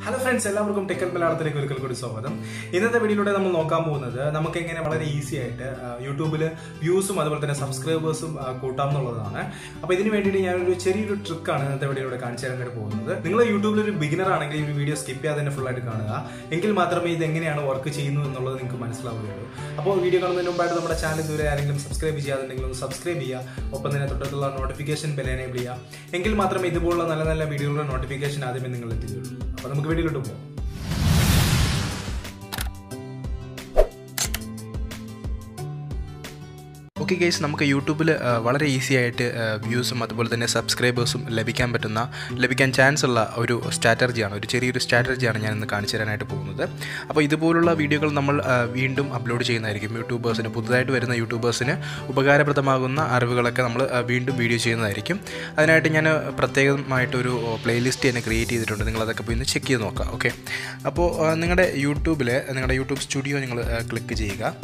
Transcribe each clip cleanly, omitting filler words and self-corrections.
Hello friends, എല്ലാവർക്കും tech മലയാളത്തിലേക്ക് ഒരിക്കൽ കൂടി സ്വാഗതം. ഇന്നത്തെ വീഡിയോയിലൂടെ നമ്മൾ നോക്കാൻ പോകുന്നത് നമുക്ക് എങ്ങനെ വളരെ ഈസി ആയിട്ട് യൂട്യൂബിൽ വ്യൂസും അതുപോലെ തന്നെ സബ്സ്ക്രൈബേഴ്സും കൂട്ടാം എന്നുള്ളതാണ്. അപ്പോൾ ഇതിന് വേണ്ടിയിട്ട് ഞാനൊരു ചെറിയൊരു ട്രിക്കാണ് ഇന്നത്തെ വീഡിയോയിലൂടെ കാണിച്ചു തരാനായിട്ട് പോകുന്നത്. നിങ്ങൾ യൂട്യൂബിൽ ഒരു ബിഗിനർ ആണെങ്കിൽ ഈ വീഡിയോ സ്കിപ്പ് ചെയ്യാതെ തന്നെ ഫുൾ ആയിട്ട് കാണുക. എങ്കിൽ മാത്രമേ ഇത് എങ്ങനെയാണ് വർക്ക് ചെയ്യുന്നത് എന്നുള്ളത് നിങ്ങൾക്ക് മനസ്സിലാവുകയുള്ളൂ. അപ്പോൾ വീഡിയോ കാണുന്നതിന് മുമ്പായിട്ട് നമ്മുടെ ചാനൽ ഇതുവരെ ആരെങ്കിലും സബ്സ്ക്രൈബ് ചെയ്യാതുണ്ടെങ്കിൽ ഒന്ന് സബ്സ്ക്രൈബ് ചെയ്യുക. ഒപ്പം തന്നെ തൊട്ടടുത്തുള്ള നോട്ടിഫിക്കേഷൻ ബെൽ എനേബിൾ ചെയ്യുക. എങ്കിൽ മാത്രമേ ഇതുപോലുള്ള നല്ല നല്ല വീഡിയോകളുടെ നോട്ടിഫിക്കേഷൻ ആദ്യമേ നിങ്ങൾ എത്തിക്കുകയുള്ളൂ. അപ്പോൾ നമുക്ക് വീഡിയോയിലോട്ട് പോകാം. ഓക്കെ ഗൈസ്, നമുക്ക് യൂട്യൂബിൽ വളരെ ഈസി ആയിട്ട് വ്യൂസും അതുപോലെ തന്നെ സബ്സ്ക്രൈബേഴ്സും ലഭിക്കാൻ ചാൻസ് ഉള്ള ഒരു ചെറിയൊരു സ്ട്രാറ്റജിയാണ് ഞാൻ ഇന്ന് കാണിച്ചു തരാനായിട്ട് പോകുന്നത്. അപ്പോൾ ഇതുപോലുള്ള വീഡിയോകൾ നമ്മൾ വീണ്ടും അപ്ലോഡ് ചെയ്യുന്നതായിരിക്കും. പുതുതായിട്ട് വരുന്ന യൂട്യൂബേഴ്സിന് ഉപകാരപ്രദമാകുന്ന അറിവുകളൊക്കെ നമ്മൾ വീണ്ടും വീഡിയോ ചെയ്യുന്നതായിരിക്കും. അതിനായിട്ട് ഞാൻ പ്രത്യേകമായിട്ടൊരു പ്ലേലിസ്റ്റ് തന്നെ ക്രിയേറ്റ് ചെയ്തിട്ടുണ്ട്. നിങ്ങളതൊക്കെ പോയി ഒന്ന് ചെക്ക് ചെയ്ത് നോക്കാം. ഓക്കെ, അപ്പോൾ നിങ്ങളുടെ യൂട്യൂബ് സ്റ്റുഡിയോ നിങ്ങൾ ക്ലിക്ക് ചെയ്യുക.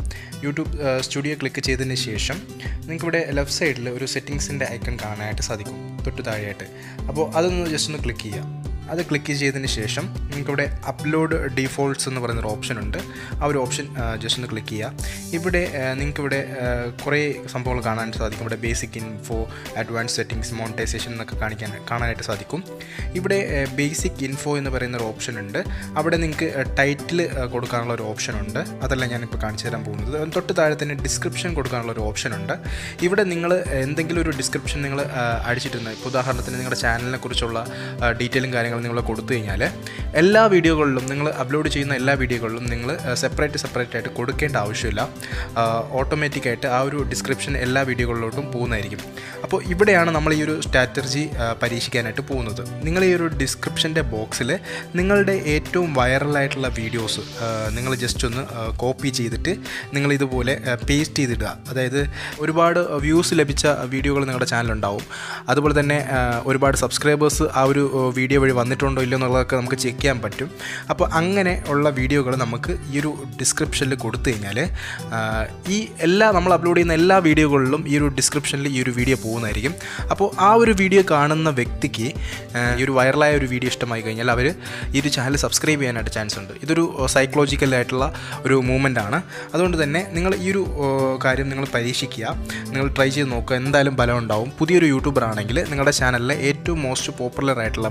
യൂട്യൂബ് സ്റ്റുഡിയോ ക്ലിക്ക് ചെയ്തതിന് ശേഷം നിങ്ങൾക്കിവിടെ ലെഫ്റ്റ് സൈഡിൽ ഒരു സെറ്റിങ്സിൻ്റെ ഐക്കൺ കാണാനായിട്ട് സാധിക്കും, തൊട്ട് താഴെയായിട്ട്. അപ്പോൾ അതൊന്ന് ജസ്റ്റ് ഒന്ന് ക്ലിക്ക് ചെയ്യുക. അത് ക്ലിക്ക് ചെയ്തതിന് ശേഷം നിങ്ങൾക്കിവിടെ അപ്ലോഡ് ഡീഫോൾട്ട്സ് എന്ന് പറയുന്നൊരു ഓപ്ഷൻ ഉണ്ട്. ആ ഒരു ഓപ്ഷൻ ജസ്റ്റ് ഒന്ന് ക്ലിക്ക് ചെയ്യുക. ഇവിടെ നിങ്ങൾക്കിവിടെ കുറേ സംഭവങ്ങൾ കാണാൻ സാധിക്കും. ഇവിടെ basic info, advance settings, monetization എന്നൊക്കെ കാണാനായിട്ട് സാധിക്കും. ഇവിടെ ബേസിക് ഇൻഫോ എന്ന് പറയുന്നൊരു ഓപ്ഷൻ ഉണ്ട്. അവിടെ നിങ്ങൾക്ക് ടൈറ്റിൽ കൊടുക്കാനുള്ള ഒരു ഓപ്ഷൻ ഉണ്ട്. അതല്ല ഞാനിപ്പോൾ കാണിച്ചു തരാൻ പോകുന്നത്. തൊട്ട് താഴെ തന്നെ ഡിസ്ക്രിപ്ഷൻ കൊടുക്കാനുള്ള ഒരു ഓപ്ഷൻ ഉണ്ട്. ഇവിടെ നിങ്ങൾ എന്തെങ്കിലും ഒരു ഡിസ്ക്രിപ്ഷൻ നിങ്ങൾ അടിച്ചിട്ടുണ്ട്. ഇപ്പോൾ ഉദാഹരണത്തിന് നിങ്ങളുടെ ചാനലിനെ കുറിച്ചുള്ള ഡീറ്റെയിലും കാര്യങ്ങളും നിങ്ങൾ കൊടുത്തു കഴിഞ്ഞാൽ എല്ലാ വീഡിയോകളിലും, നിങ്ങൾ അപ്ലോഡ് ചെയ്യുന്ന എല്ലാ വീഡിയോകളിലും നിങ്ങൾ സെപ്പറേറ്റ് ആയിട്ട് കൊടുക്കേണ്ട ആവശ്യമില്ല. ഓട്ടോമാറ്റിക്കായിട്ട് ആ ഒരു ഡിസ്ക്രിപ്ഷൻ എല്ലാ വീഡിയോകളിലോട്ടും പോകുന്നതായിരിക്കും. അപ്പോൾ ഇവിടെയാണ് നമ്മൾ ഈ ഒരു സ്ട്രാറ്റജി പരീക്ഷിക്കാനായിട്ട് പോകുന്നത്. നിങ്ങൾ ഈ ഒരു ഡിസ്ക്രിപ്ഷൻ്റെ ബോക്സിൽ നിങ്ങളുടെ ഏറ്റവും വൈറലായിട്ടുള്ള വീഡിയോസ് നിങ്ങൾ ജസ്റ്റ് ഒന്ന് കോപ്പി ചെയ്തിട്ട് നിങ്ങൾ ഇതുപോലെ പേസ്റ്റ് ചെയ്തിടുക. അതായത് ഒരുപാട് വ്യൂസ് ലഭിച്ച വീഡിയോകൾ നിങ്ങളുടെ ചാനലുണ്ടാവും. അതുപോലെ തന്നെ ഒരുപാട് സബ്സ്ക്രൈബേഴ്സ് ആ ഒരു വീഡിയോ വഴി വന്നിട്ടുണ്ടോ ഇല്ലയോ എന്നുള്ളതൊക്കെ നമുക്ക് ചെക്ക് ചെയ്യാൻ പറ്റും. അപ്പോൾ അങ്ങനെ ഉള്ള വീഡിയോകൾ നമുക്ക് ഈ ഒരു ഡിസ്ക്രിപ്ഷനിൽ കൊടുത്തു കഴിഞ്ഞാൽ നമ്മൾ അപ്ലോഡ് ചെയ്യുന്ന എല്ലാ വീഡിയോകളിലും ഈ ഒരു ഡിസ്ക്രിപ്ഷനിൽ ഈ ഒരു വീഡിയോ പോകുന്നതായിരിക്കും. അപ്പോൾ ആ ഒരു വീഡിയോ കാണുന്ന വ്യക്തിക്ക് ഈ ഒരു വൈറലായ ഒരു വീഡിയോ ഇഷ്ടമായി കഴിഞ്ഞാൽ അവർ ഈ ഒരു ചാനൽ സബ്സ്ക്രൈബ് ചെയ്യാനായിട്ട് ചാൻസ് ഉണ്ട്. ഇതൊരു സൈക്കോളജിക്കലായിട്ടുള്ള ഒരു മൂവ്മെൻ്റ് ആണ്. അതുകൊണ്ട് തന്നെ നിങ്ങൾ ഈ ഒരു കാര്യം നിങ്ങൾ പരീക്ഷിക്കുക, നിങ്ങൾ ട്രൈ ചെയ്ത് നോക്കുക. എന്തായാലും ഫലം ഉണ്ടാവും. പുതിയൊരു യൂട്യൂബർ ആണെങ്കിൽ നിങ്ങളുടെ ചാനലിലെ ഏറ്റവും മോസ്റ്റ് പോപ്പുലർ ആയിട്ടുള്ള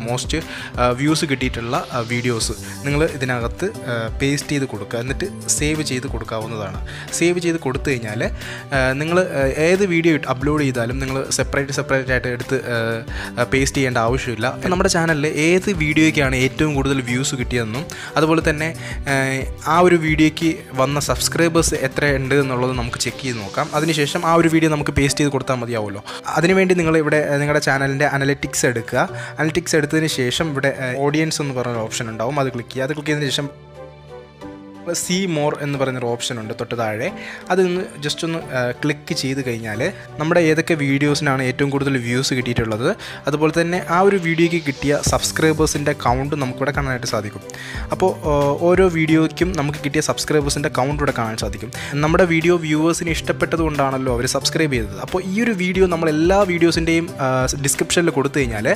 വ്യൂസ് കിട്ടിയിട്ടുള്ള വീഡിയോസ് നിങ്ങൾ ഇതിനകത്ത് പേസ്റ്റ് ചെയ്ത് കൊടുക്കുക. എന്നിട്ട് സേവ് ചെയ്ത് കൊടുക്കാവുന്നതാണ്. സേവ് ചെയ്ത് കൊടുത്തു കഴിഞ്ഞാൽ നിങ്ങൾ ഏത് വീഡിയോ അപ്ലോഡ് ചെയ്താലും നിങ്ങൾ സെപ്പറേറ്റ് ആയിട്ട് എടുത്ത് പേസ്റ്റ് ചെയ്യേണ്ട ആവശ്യമില്ല. അപ്പോൾ നമ്മുടെ ചാനലിൽ ഏത് വീഡിയോയ്ക്കാണ് ഏറ്റവും കൂടുതൽ വ്യൂസ് കിട്ടിയതെന്നും അതുപോലെ തന്നെ ആ ഒരു വീഡിയോയ്ക്ക് വന്ന സബ്സ്ക്രൈബേഴ്സ് എത്ര ഉണ്ട് എന്നുള്ളത് നമുക്ക് ചെക്ക് ചെയ്ത് നോക്കാം. അതിനുശേഷം ആ ഒരു വീഡിയോ നമുക്ക് പേസ്റ്റ് ചെയ്ത് കൊടുത്താൽ മതിയാവുമല്ലോ. അതിനുവേണ്ടി നിങ്ങൾ ഇവിടെ നിങ്ങളുടെ ചാനലിൻ്റെ അനലിറ്റിക്സ് എടുക്കുക. അനലിറ്റിക്സ് എടുത്തതിന് ശേഷം ഇവിടെ ഓഡിയൻസ് എന്ന് പറയുന്ന ഓപ്ഷൻ ഉണ്ടാവും. അത് ക്ലിക്ക് ചെയ്യുക. അത് ക്ലിക്ക് ചെയ്തതിന് ശേഷം സീ മോർ എന്ന് പറയുന്നൊരു ഓപ്ഷൻ ഉണ്ട് തൊട്ട് താഴെ. അതൊന്ന് ജസ്റ്റ് ഒന്ന് ക്ലിക്ക് ചെയ്ത് കഴിഞ്ഞാൽ നമ്മുടെ ഏതൊക്കെ വീഡിയോസിനാണ് ഏറ്റവും കൂടുതൽ വ്യൂസ് കിട്ടിയിട്ടുള്ളത്, അതുപോലെ തന്നെ ആ ഒരു വീഡിയോയ്ക്ക് കിട്ടിയ സബ്സ്ക്രൈബേഴ്സിൻ്റെ കൗണ്ട് നമുക്കിവിടെ കാണാനായിട്ട് സാധിക്കും. അപ്പോൾ ഓരോ വീഡിയോയ്ക്കും നമുക്ക് കിട്ടിയ സബ്സ്ക്രൈബേഴ്സിൻ്റെ കൗണ്ട് ഇവിടെ കാണാൻ സാധിക്കും. നമ്മുടെ വീഡിയോ വ്യൂവേഴ്സിന് ഇഷ്ടപ്പെട്ടത് കൊണ്ടാണല്ലോ അവർ സബ്സ്ക്രൈബ് ചെയ്തത്. അപ്പോൾ ഈ ഒരു വീഡിയോ നമ്മൾ എല്ലാ വീഡിയോസിൻ്റെയും ഡിസ്ക്രിപ്ഷനിൽ കൊടുത്തു കഴിഞ്ഞാൽ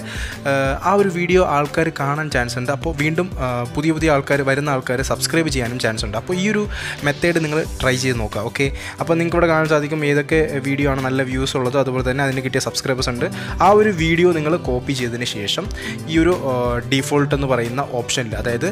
ആ ഒരു വീഡിയോ ആൾക്കാർ കാണാൻ ചാൻസ് ഉണ്ട്. അപ്പോൾ വീണ്ടും പുതിയ വരുന്ന ആൾക്കാർ സബ്സ്ക്രൈബ് ചെയ്യാനും ചാൻസ് ഉണ്ട്. അപ്പോൾ ഈ ഒരു മെത്തേഡ് നിങ്ങൾ ട്രൈ ചെയ്ത് നോക്കുക. ഓക്കെ, അപ്പോൾ നിങ്ങൾക്ക് ഇവിടെ കാണാൻ സാധിക്കും ഏതൊക്കെ വീഡിയോ ആണ് നല്ല വ്യൂസ് ഉള്ളത്, അതുപോലെ തന്നെ അതിന് കിട്ടിയ സബ്സ്ക്രൈബേഴ്സ് ഉണ്ട്. ആ ഒരു വീഡിയോ നിങ്ങൾ കോപ്പി ചെയ്തതിന് ശേഷം ഈ ഒരു ഡീഫോൾട്ട് എന്ന് പറയുന്ന ഓപ്ഷനിൽ, അതായത്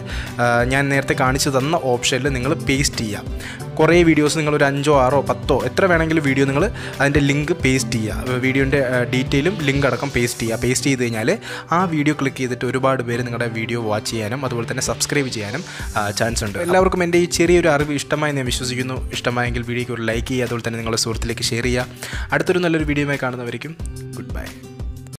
ഞാൻ നേരത്തെ കാണിച്ചു തന്ന ഓപ്ഷനിൽ നിങ്ങൾ പേസ്റ്റ് ചെയ്യുക. കുറേ വീഡിയോസ് നിങ്ങൾ ഒരു 5, 6, 10 എത്ര വേണമെങ്കിലും വീഡിയോ നിങ്ങൾ അതിൻ്റെ ലിങ്ക് പേസ്റ്റ് ചെയ്യുക. വീഡിയോൻ്റെ ഡീറ്റെയിലും ലിങ്ക് അടക്കം പേസ്റ്റ് ചെയ്യുക. പേസ്റ്റ് ചെയ്ത് കഴിഞ്ഞാൽ ആ വീഡിയോ ക്ലിക്ക് ചെയ്തിട്ട് ഒരുപാട് പേര് നിങ്ങളുടെ വീഡിയോ വാച്ച് ചെയ്യാനും അതുപോലെ തന്നെ സബ്സ്ക്രൈബ് ചെയ്യാനും ചാൻസ് ഉണ്ട്. എല്ലാവർക്കും എൻ്റെ ഈ ചെറിയൊരു അറിവ് ഇഷ്ടമായി ഞാൻ വിശ്വസിക്കുന്നു. ഇഷ്ടമായെങ്കിൽ വീഡിയോയ്ക്ക് ഒരു ലൈക്ക് ചെയ്യുക. അതുപോലെ തന്നെ നിങ്ങളുടെ സുഹൃത്തിലേക്ക് ഷെയർ ചെയ്യുക. അടുത്തൊരു നല്ലൊരു വീഡിയോയുമായി കാണുന്നവരേക്കും ഗുഡ് ബൈ.